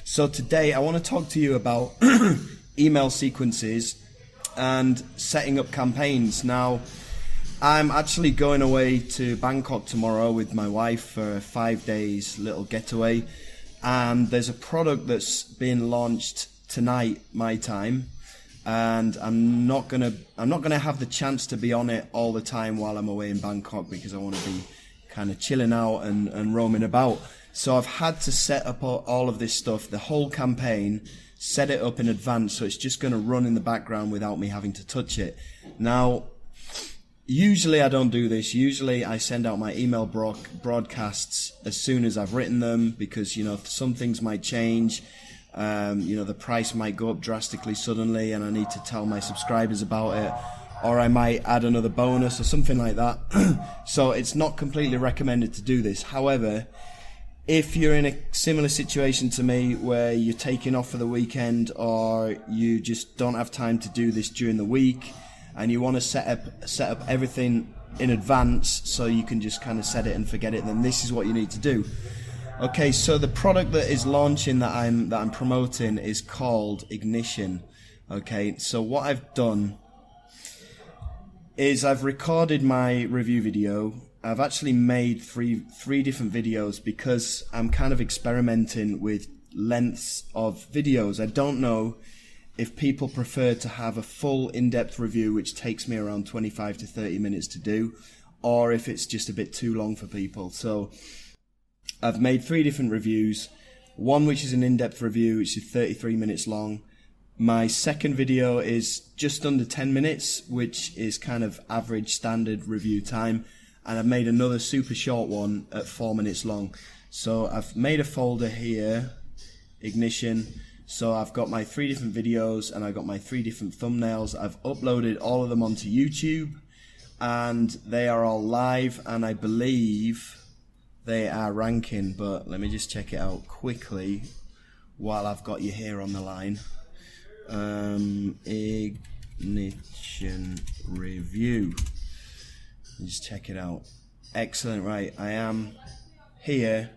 So today I want to talk to you about email sequences and setting up campaigns. Now, I'm actually going away to Bangkok tomorrow with my wife for a 5 days little getaway, and there's a product that's being launched tonight my time, and I'm not gonna have the chance to be on it all the time while I'm away in Bangkok because I want to be kind of chilling out and roaming about. So I've had to set up all of this stuff, the whole campaign, set it up in advance, so it's just going to run in the background without me having to touch it. Now, usually I don't do this. Usually I send out my email broadcasts as soon as I've written them because, you know, some things might change. You know, the price might go up drastically suddenly and I need to tell my subscribers about it. Or I might add another bonus or something like that. So it's not completely recommended to do this. However, if you're in a similar situation to me where you're taking off for the weekend or you just don't have time to do this during the week and you want to set up everything in advance so you can just kind of set it and forget it, then this is what you need to do. Okay, so the product that is launching that I'm promoting is called Ignition. Okay, so what I've done is I've recorded my review video. I've actually made three different videos because I'm kind of experimenting with lengths of videos. I don't know if people prefer to have a full in-depth review, which takes me around 25 to 30 minutes to do, or if it's just a bit too long for people. So I've made 3 different reviews. One which is an in-depth review, which is 33 minutes long. My second video is just under 10 minutes, which is kind of average standard review time. And I've made another super short one at 4 minutes long. So I've made a folder here, Ignition. So I've got my 3 different videos and I've got my 3 different thumbnails. I've uploaded all of them onto YouTube and they are all live, and I believe they are ranking, but let me just check it out quickly while I've got you here on the line. Ignition review. Just check it out. Excellent. Right, I am here.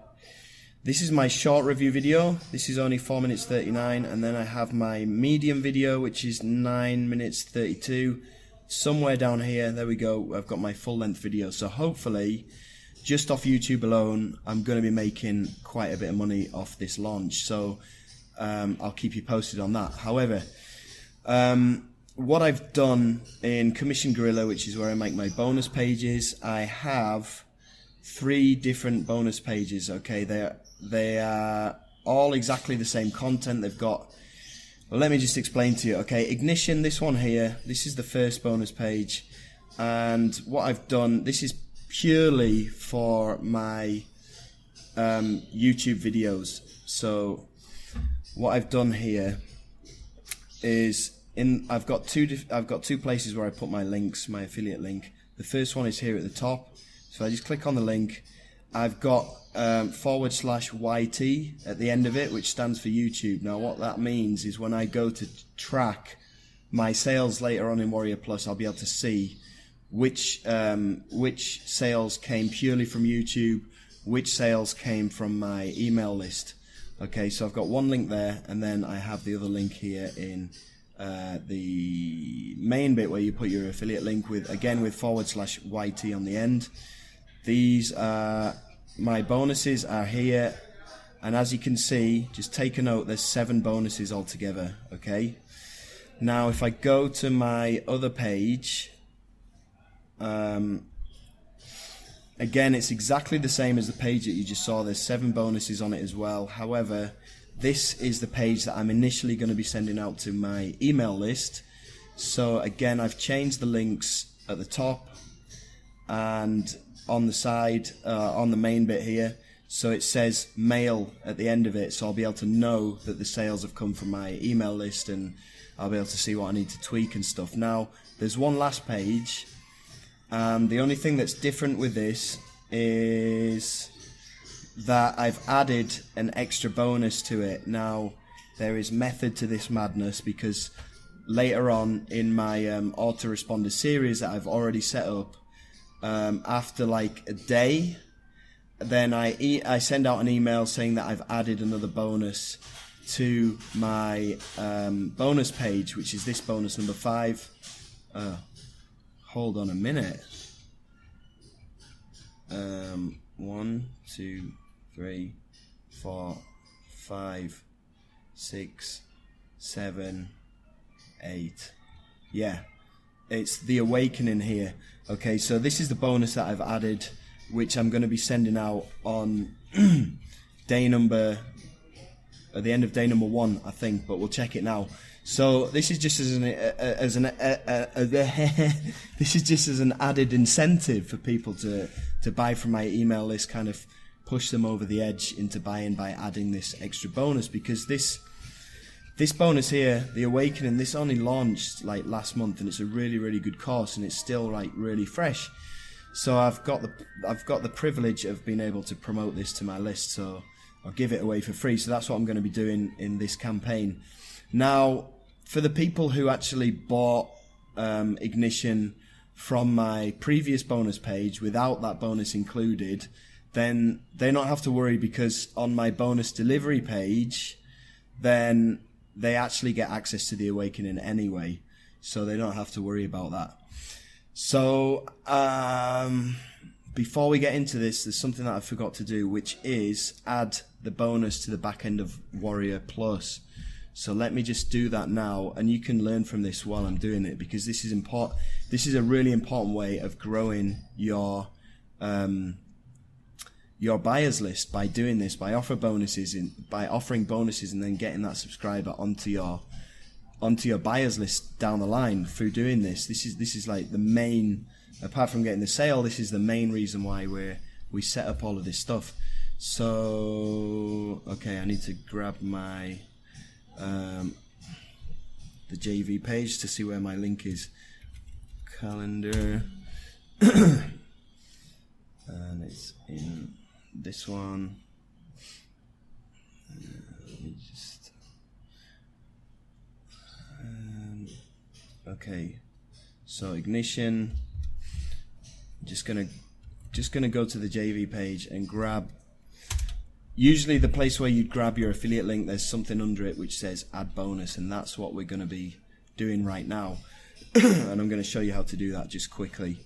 This is my short review video. This is only 4 minutes 39, and then I have my medium video, which is 9 minutes 32. Somewhere down here, there we go, I've got my full length video. So hopefully, just off YouTube alone, I'm going to be making quite a bit of money off this launch. So I'll keep you posted on that. However, what I've done in Commission Gorilla, which is where I make my bonus pages, I have 3 different bonus pages. Okay, they are all exactly the same content. They've got, well, let me just explain to you. Okay, Ignition, this one here, this is the first bonus page, and what I've done, this is purely for my YouTube videos. So what I've done here is I've got two places where I put my links, my affiliate link. The first one is here at the top. So I just click on the link. I've got /YT at the end of it, which stands for YouTube. Now what that means is when I go to track my sales later on in Warrior Plus, I'll be able to see which sales came purely from YouTube, which sales came from my email list. Okay, so I've got one link there, and then I have the other link here in the main bit where you put your affiliate link with, again, with /YT on the end. These are my bonuses are here, and as you can see, just take a note, there's 7 bonuses altogether. Okay, now if I go to my other page, again, it's exactly the same as the page that you just saw. There's 7 bonuses on it as well. However, this is the page that I'm initially going to be sending out to my email list. So again, I've changed the links at the top and on the side, on the main bit here. So it says mail at the end of it. So I'll be able to know that the sales have come from my email list, and I'll be able to see what I need to tweak and stuff. Now, there's one last page. The only thing that's different with this is that I've added an extra bonus to it. Now, there is method to this madness because later on in my autoresponder series that I've already set up, after like a day, then I send out an email saying that I've added another bonus to my bonus page, which is this bonus number 5. Hold on a minute. 1, 2, 3, 4, 5, 6, 7, 8. Yeah, it's the awakening here. Okay, so this is the bonus that I've added, which I'm going to be sending out on at the end of day number 1, I think, but we'll check it now. So this is just this is just as an added incentive for people to buy from my email list, kind of push them over the edge into buying by adding this extra bonus, because this bonus here, the Awakening, this only launched like last month, and it's a really good course, and it's still like really fresh. So I've got the privilege of being able to promote this to my list, so I'll give it away for free. So that's what I'm going to be doing in this campaign. Now, for the people who actually bought Ignition from my previous bonus page without that bonus included, then they don't have to worry, because on my bonus delivery page, then they actually get access to the Awakening anyway, so they don't have to worry about that. So before we get into this, there's something that I forgot to do, which is add the bonus to the back end of Warrior Plus. So let me just do that now, and you can learn from this while I'm doing it, because this is important. This is a really important way of growing your buyers list by doing this, by offering bonuses and then getting that subscriber onto your buyers list down the line through doing this. This is like the main, apart from getting the sale, this is the main reason why we set up all of this stuff. So okay, I need to grab my the JV page to see where my link is. Calendar and it's in this one. Let me just okay, so Ignition, just gonna go to the JV page and grab, usually the place where you'd grab your affiliate link, there's something under it which says add bonus, and that's what we're going to be doing right now. And I'm going to show you how to do that just quickly.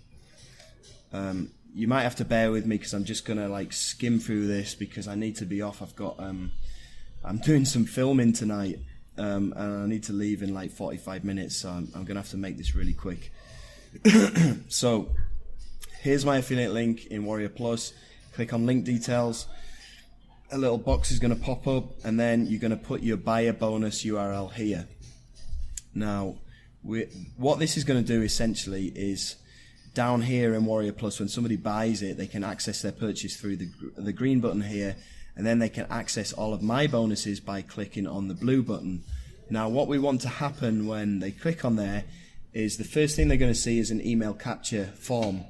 You might have to bear with me, because I'm just going to like skim through this, because I need to be off. I've got I'm doing some filming tonight, and I need to leave in like 45 minutes, so I'm going to have to make this really quick. So here's my affiliate link in Warrior Plus. Click on link details. A little box is going to pop up, and then you're going to put your buyer bonus URL here. Now, what this is going to do essentially is, down here in Warrior Plus, when somebody buys it, they can access their purchase through the green button here, and then they can access all of my bonuses by clicking on the blue button. Now, what we want to happen when they click on there is the first thing they're going to see is an email capture form.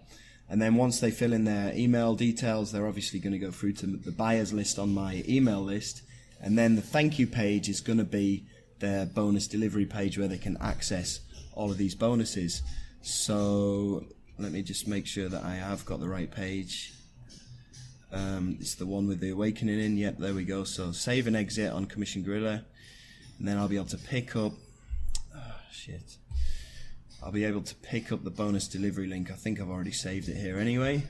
And then once they fill in their email details, they're obviously going to go through to the buyers list on my email list. And then the thank you page is going to be their bonus delivery page, where they can access all of these bonuses. So let me just make sure that I have got the right page. It's the one with the Awakening in. Yep, there we go. So save and exit on Commission Gorilla. And then I'll be able to pick up... I'll be able to pick up the bonus delivery link. I think I've already saved it here anyway.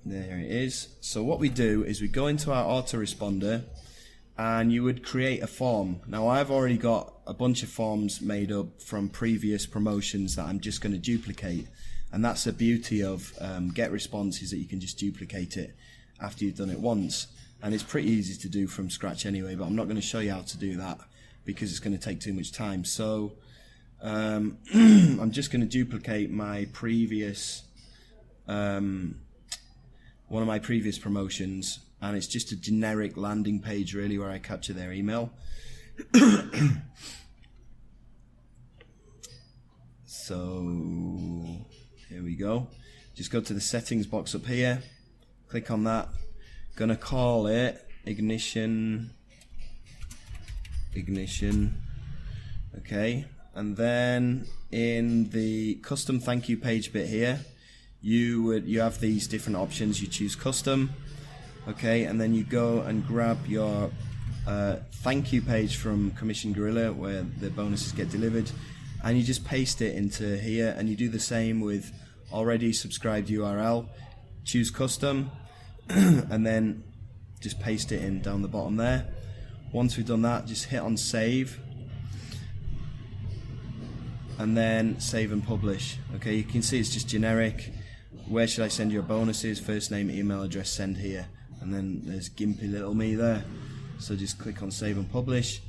There it is. So what we do is we go into our autoresponder, and you would create a form. Now, I've already got a bunch of forms made up from previous promotions that I'm just going to duplicate. And that's the beauty of GetResponse, is that you can just duplicate it after you've done it once. And it's pretty easy to do from scratch anyway, but I'm not going to show you how to do that because it's going to take too much time. So I'm just going to duplicate my previous one of my previous promotions, and it's just a generic landing page really, where I capture their email. So here we go. Just go to the settings box up here, click on that. Gonna call it Ignition. Okay. And then in the custom thank you page bit here, you have these different options. You choose custom, okay, and then you go and grab your thank you page from Commission Gorilla where the bonuses get delivered, and you just paste it into here, and you do the same with already subscribed URL, choose custom, and then just paste it in down the bottom there. Once we've done that, just hit on save, and then save and publish. Okay, you can see it's just generic. Where should I send your bonuses? First name, email address, send here. And then there's gimpy little me there. So just click on save and publish.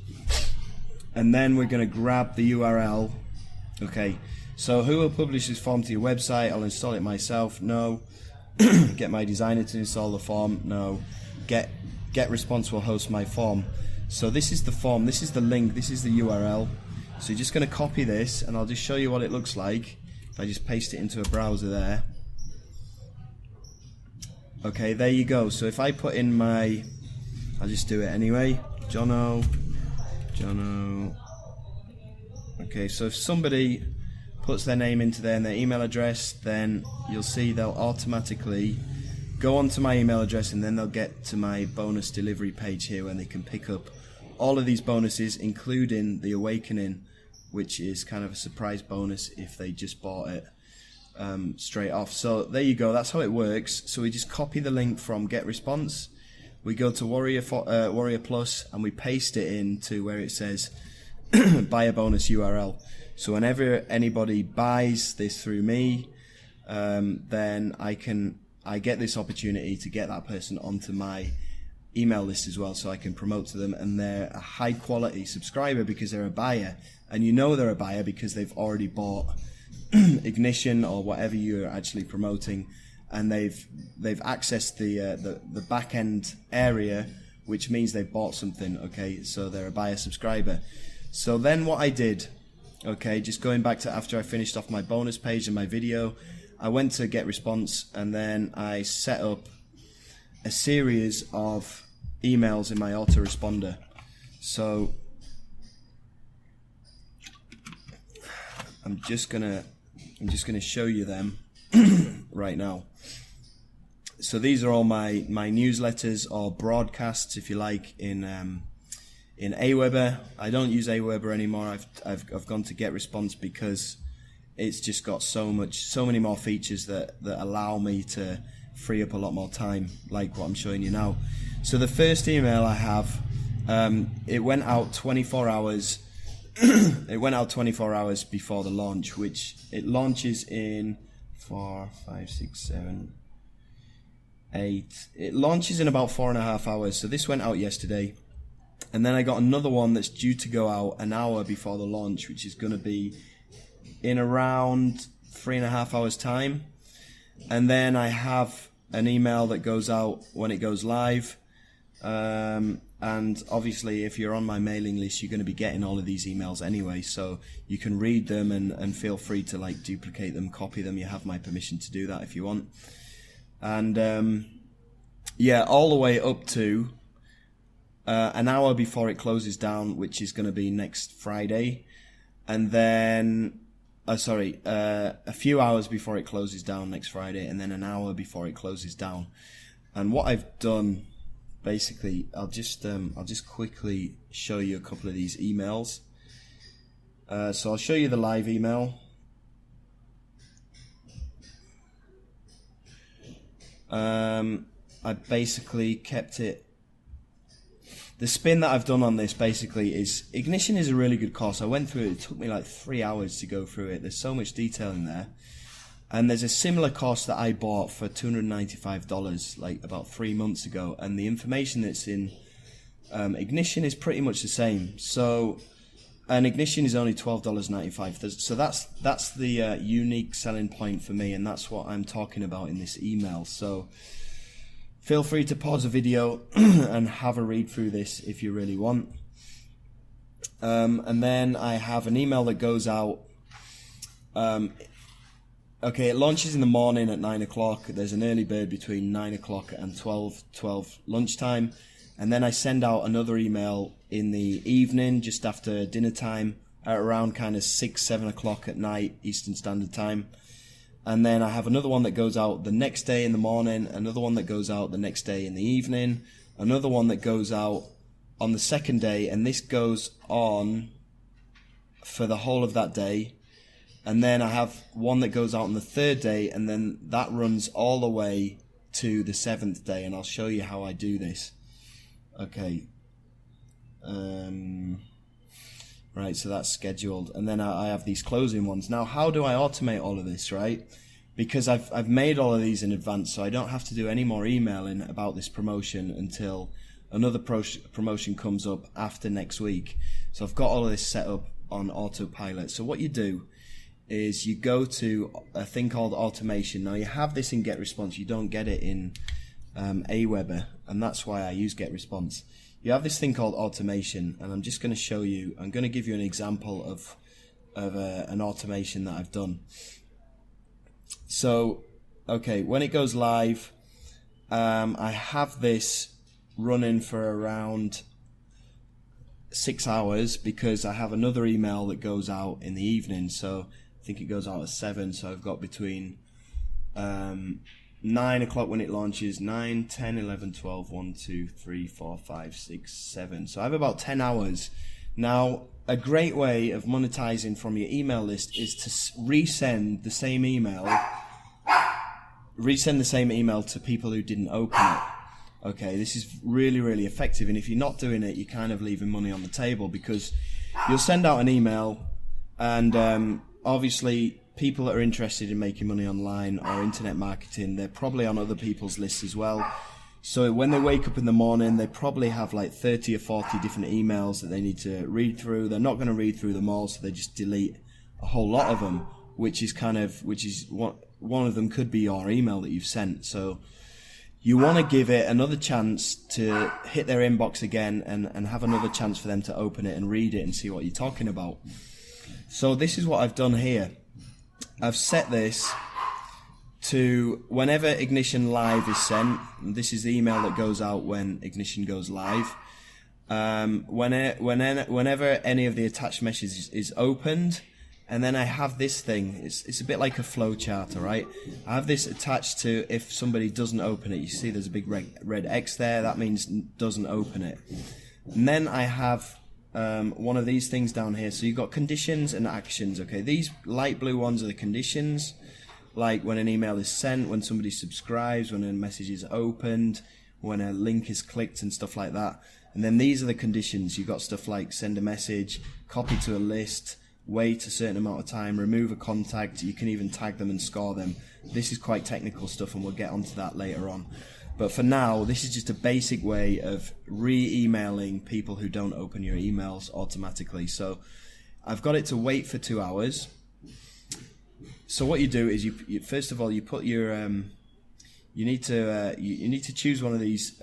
And then we're going to grab the URL. Okay, so who will publish this form to your website? I'll install it myself. No. Get my designer to install the form. No. Get response will host my form. So this is the form, this is the link, this is the URL. So you're just going to copy this, and I'll just show you what it looks like if I just paste it into a browser there. Okay, there you go. So if I put in my, I'll just do it anyway, Jono. Okay, so if somebody puts their name into there and their email address, then you'll see they'll automatically go onto my email address, and then they'll get to my bonus delivery page here when they can pick up all of these bonuses, including the Awakening, which is kind of a surprise bonus if they just bought it straight off. So there you go, that's how it works. So we just copy the link from Get Response, we go to Warrior Plus, and we paste it into where it says buy a bonus URL. So whenever anybody buys this through me, then I get this opportunity to get that person onto my email list as well, so I can promote to them, and they're a high quality subscriber because they're a buyer, and you know they're a buyer because they've already bought Ignition or whatever you're actually promoting, and they've accessed the back end area, which means they've bought something. Okay, so they're a buyer subscriber. So then what I did, okay, just going back to after I finished off my bonus page and my video, I went to Get Response, and then I set up a series of emails in my autoresponder. So I'm just gonna show you them right now. So these are all my newsletters or broadcasts, if you like, in Aweber. I don't use Aweber anymore. I've gone to Get Response because it's just got so many more features that allow me to free up a lot more time, like what I'm showing you now. So the first email I have, it went out 24 hours. It went out 24 hours before the launch, which it launches in 4, 5, 6, 7, 8. It launches in about 4.5 hours. So this went out yesterday, and then I got another one that's due to go out an hour before the launch, which is going to be in around 3.5 hours time. And then I have an email that goes out when it goes live, and obviously if you're on my mailing list, you're going to be getting all of these emails anyway, so you can read them and feel free to like duplicate them, copy them. You have my permission to do that if you want. And yeah, all the way up to an hour before it closes down, which is going to be next Friday, and then a few hours before it closes down next Friday, and then an hour before it closes down. And what I've done, basically, I'll just quickly show you a couple of these emails. So I'll show you the live email. I basically kept it. The spin that I've done on this basically is, Ignition is a really good course. I went through it. It took me like 3 hours to go through it. There's so much detail in there. And there's a similar course that I bought for $295 like about 3 months ago. And the information that's in Ignition is pretty much the same. So, and Ignition is only $12.95. So that's the unique selling point for me. And that's what I'm talking about in this email. So feel free to pause the video and have a read through this if you really want. And then I have an email that goes out. Okay, it launches in the morning at 9 o'clock. There's an early bird between 9 o'clock and 12 lunchtime. And then I send out another email in the evening, just after dinner time, at around kind of 6, 7 o'clock at night, Eastern Standard Time. And then I have another one that goes out the next day in the morning, another one that goes out the next day in the evening, another one that goes out on the second day, and this goes on for the whole of that day. And then I have one that goes out on the third day, and then that runs all the way to the seventh day, and I'll show you how I do this. Okay. Right, so that's scheduled, and then I have these closing ones. Now, how do I automate all of this, right? Because I've made all of these in advance, so I don't have to do any more emailing about this promotion until another promotion comes up after next week. So I've got all of this set up on autopilot. So what you do is you go to a thing called automation. Now, you have this in GetResponse. You don't get it in Aweber, and that's why I use GetResponse. You have this thing called automation, and I'm just going to show you. I'm going to give you an example of an automation that I've done. So, okay, when it goes live, I have this running for around 6 hours because I have another email that goes out in the evening. So I think it goes out at 7. So I've got between 9 o'clock when it launches, 9, 10, 11, 12, 1, 2, 3, 4, 5, 6, 7. So I have about 10 hours. Now, a great way of monetizing from your email list is to resend the same email to people who didn't open it. Okay, this is really, really effective. And if you're not doing it, you're kind of leaving money on the table, because you'll send out an email, and obviously people that are interested in making money online or internet marketing, they're probably on other people's lists as well. So when they wake up in the morning, they probably have like 30 or 40 different emails that they need to read through. They're not going to read through them all, so they just delete a whole lot of them, which is one of them could be your email that you've sent. So you want to give it another chance to hit their inbox again, and have another chance for them to open it and read it and see what you're talking about. So this is what I've done here. I've set this to whenever Ignition Live is sent. This is the email that goes out when Ignition goes live. Whenever any of the attached messages is opened, and then I have this thing. It's a bit like a flow chart, all right? I have this attached to if somebody doesn't open it. You see there's a big red X there. That means doesn't open it. And then I have one of these things down here. So you've got conditions and actions, okay? These light blue ones are the conditions, like when an email is sent, when somebody subscribes, when a message is opened, when a link is clicked and stuff like that. And then these are the conditions. You've got stuff like send a message, copy to a list, wait a certain amount of time, remove a contact. You can even tag them and score them. This is quite technical stuff, and we'll get onto that later on. But for now, this is just a basic way of re-emailing people who don't open your emails automatically. So I've got it to wait for 2 hours. So what you do is you first of all you put your you need to choose one of these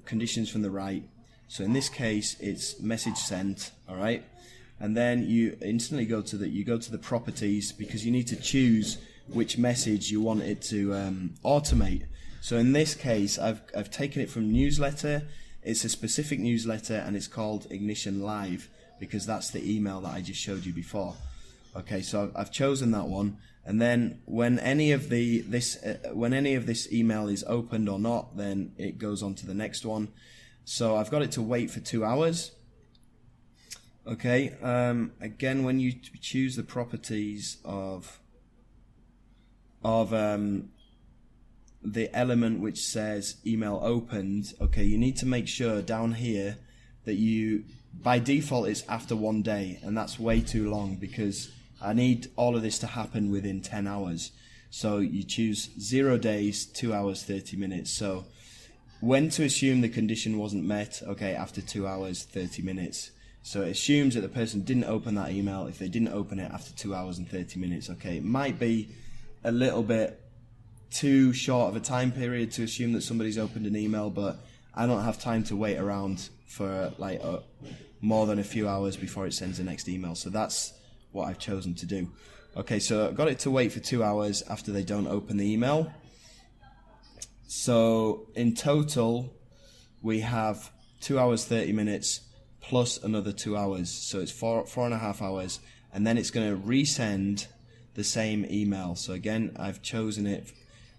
conditions from the right. So in this case, it's message sent, all right? And then you instantly go to the properties, because you need to choose which message you want it to automate. So in this case, I've taken it from newsletter. It's a specific newsletter, and it's called Ignition Live, because that's the email that I just showed you before. Okay, so I've chosen that one, and then when any of this email is opened or not, then it goes on to the next one. So I've got it to wait for 2 hours. Okay, again, when you choose the properties of the element which says email opened, okay, you need to make sure down here that by default it's after 1 day, and that's way too long, because I need all of this to happen within 10 hours. So you choose 0 days, 2 hours, 30 minutes. So when to assume the condition wasn't met, okay, after 2 hours, 30 minutes. So it assumes that the person didn't open that email if they didn't open it after 2 hours and 30 minutes. Okay, it might be a little bit too short of a time period to assume that somebody's opened an email, but I don't have time to wait around for like more than a few hours before it sends the next email. So that's what I've chosen to do. Okay, so I've got it to wait for 2 hours after they don't open the email. So in total, we have 2 hours, 30 minutes plus another 2 hours. So it's 4.5 hours. And then it's going to resend the same email. So again, I've chosen it.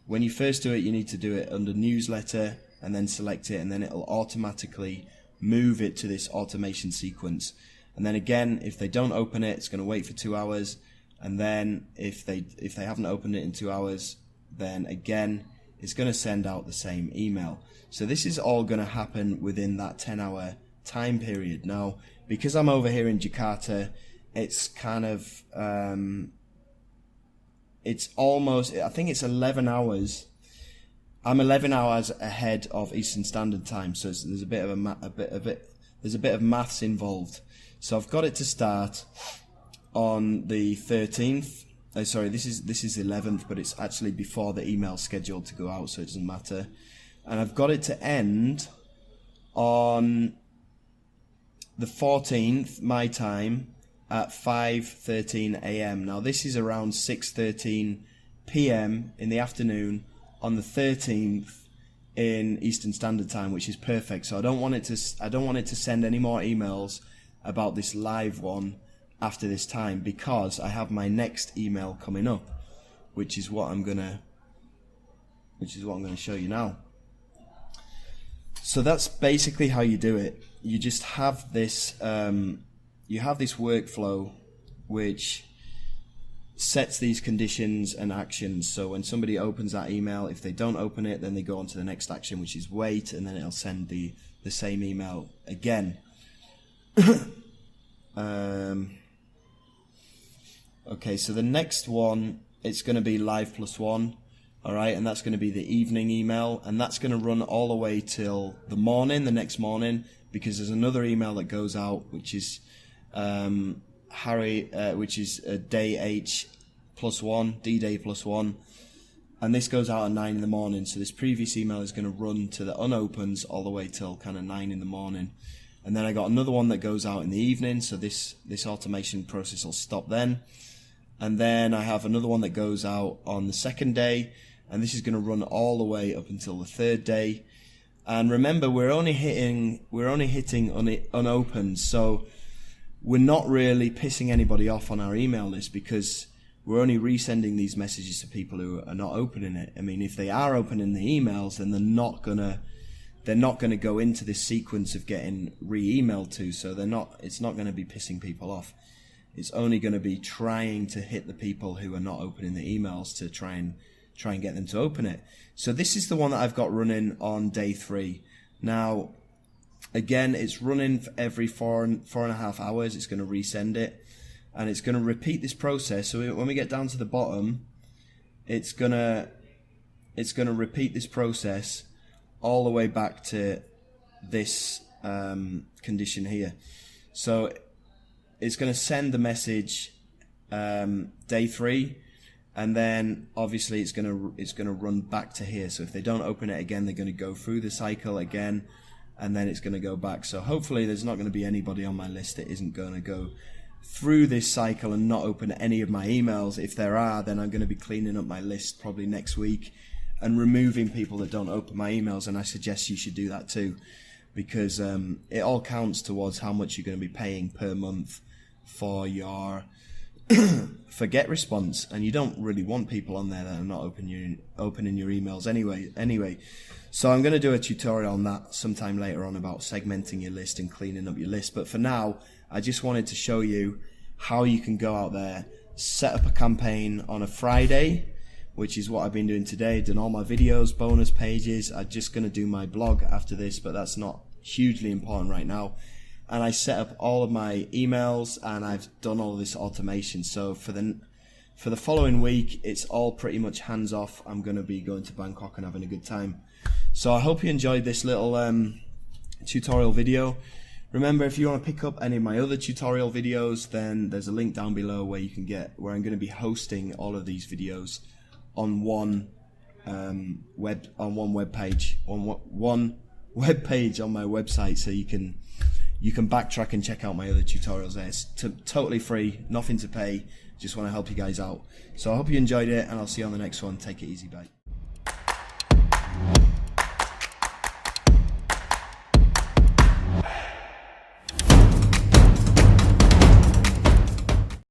When you first do it, you need to do it under newsletter and then select it, and then it'll automatically move it to this automation sequence. And then again, if they don't open it, it's going to wait for 2 hours. And then if they haven't opened it in 2 hours, then again, it's going to send out the same email. So this is all going to happen within that 10-hour time period. Now, because I'm over here in Jakarta, it's kind of, it's almost, I think it's 11 hours. I'm 11 hours ahead of Eastern Standard Time, so there's a bit of maths involved. So I've got it to start on the 13th. Sorry, this is the 11th, but it's actually before the email scheduled to go out, so it doesn't matter. And I've got it to end on the 14th, my time, at 5:13 a.m. Now this is around 6:13 p.m. in the afternoon on the 13th in Eastern Standard Time, which is perfect. So I don't want it to send any more emails about this live one after this time, because I have my next email coming up, which is what I'm gonna show you now. So that's basically how you do it. You just have this workflow which sets these conditions and actions. So when somebody opens that email, if they don't open it, then they go on to the next action, which is wait, and then it'll send the same email again. Okay, so the next one, it's going to be live +1, all right, and that's going to be the evening email, and that's going to run all the way till the morning, the next morning, because there's another email that goes out, which is which is day H +1, D-Day +1, and this goes out at 9 in the morning. So this previous email is going to run to the unopens all the way till kind of 9 in the morning. And then I got another one that goes out in the evening, so this automation process will stop then. And then I have another one that goes out on the second day, and this is going to run all the way up until the third day. And remember, we're only hitting unopened, so we're not really pissing anybody off on our email list, because we're only resending these messages to people who are not opening it. I mean, if they are opening the emails, then they're not gonna go into this sequence of getting re-emailed to, so it's not gonna be pissing people off. It's only gonna be trying to hit the people who are not opening the emails to try and get them to open it. So this is the one that I've got running on day 3. Now, again, it's running for every 4.5 hours. It's going to resend it, and it's going to repeat this process. So when we get down to the bottom, it's going to repeat this process all the way back to this condition here. So it's going to send the message day 3, and then obviously it's going to run back to here. So if they don't open it again, they're going to go through the cycle again, and then it's going to go back. So hopefully there's not going to be anybody on my list that isn't going to go through this cycle and not open any of my emails. If there are, then I'm going to be cleaning up my list probably next week and removing people that don't open my emails, and I suggest you should do that too, because it all counts towards how much you're going to be paying per month for your for GetResponse, and you don't really want people on there that are not opening your emails anyway. So I'm going to do a tutorial on that sometime later on about segmenting your list and cleaning up your list. But for now, I just wanted to show you how you can go out there, set up a campaign on a Friday, which is what I've been doing today. Done all my videos, bonus pages. I'm just going to do my blog after this, but that's not hugely important right now. And I set up all of my emails, and I've done all of this automation. So for the following week, it's all pretty much hands off. I'm going to be going to Bangkok and having a good time. So I hope you enjoyed this little tutorial video. Remember, if you want to pick up any of my other tutorial videos, then there's a link down below where I'm going to be hosting all of these videos on one web page on my website, so you can backtrack and check out my other tutorials there. It's totally free, nothing to pay. Just want to help you guys out. So I hope you enjoyed it, and I'll see you on the next one. Take it easy, bye.